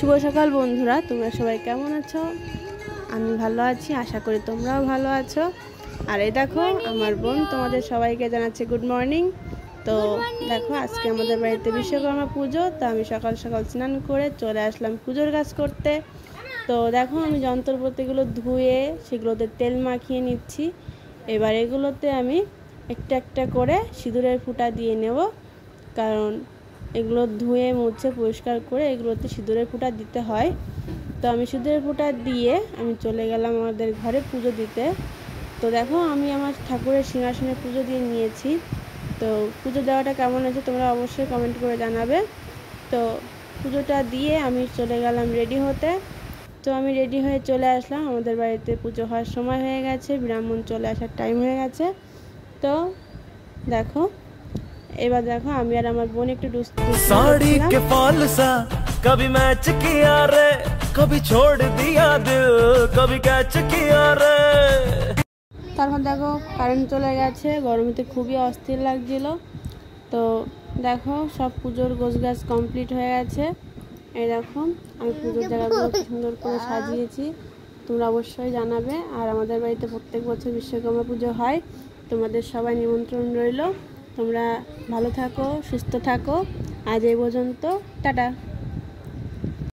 শুভ সকাল বন্ধুরা, তোমরা সবাই কেমন আছো? আমি ভালো আছি, আশা করি তোমরাও ভালো আছো। আর এই দেখো আমার বোন তোমাদের সবাইকে জানাচ্ছে গুড মর্নিং। তো দেখো আজকে আমাদের বাড়িতে বিশ্বকর্মা পুজো, তো আমি সকাল সকাল স্নান করে চলে আসলাম পুজোর কাজ করতে। তো দেখো আমি যন্ত্রপাতিগুলো ধুয়ে সেগুলোতে তেল মাখিয়ে নিচ্ছি। এবার এগুলোতে আমি একটা একটা করে সিঁদুরের ফুটা দিয়ে নেব, কারণ এগুলো ধুয়ে মুছে পরিষ্কার করে এগুলোতে সিঁদুরের ফুটা দিতে হয়। তো আমি সিঁদুরের ফুটা দিয়ে আমি চলে গেলাম আমাদের ঘরে পুজো দিতে। তো দেখো আমি আমার ঠাকুরের সিংহাসনে পুজো দিয়ে নিয়েছি। তো পুজো দেওয়াটা কেমন আছে তোমরা অবশ্যই কমেন্ট করে জানাবে। তো পুজোটা দিয়ে আমি চলে গেলাম রেডি হতে। তো আমি রেডি হয়ে চলে আসলাম, আমাদের বাড়িতে পুজো হওয়ার সময় হয়ে গেছে, ব্রাহ্মণ চলে আসার টাইম হয়ে গেছে। তো দেখো এবার দেখো আমি আর আমার বোন একটু साड़ी के फॉल सा कभी मैच किया रे, कभी छोड़ दिया दिल, कभी कैच किया रे। তারপর দেখো কারেন্ট চলে গেছে, গরমেতে খুবই অস্থির লাগছিল। তো দেখো সব পুজোর গোছগাছ কমপ্লিট হয়ে গেছে। এই দেখো আমি পুজোর জায়গাগুলো সুন্দর করে সাজিয়েছি, তোমরা অবশ্যই জানাবে। আর আমাদের বাড়িতে প্রত্যেক বছর বিশ্বকর্মা পুজো হয়, তোমাদের সবাই নিমন্ত্রণ রইল। তোমরা ভালো থাকো, সুস্থ থাকো। আজ এই পর্যন্ত, টাটা।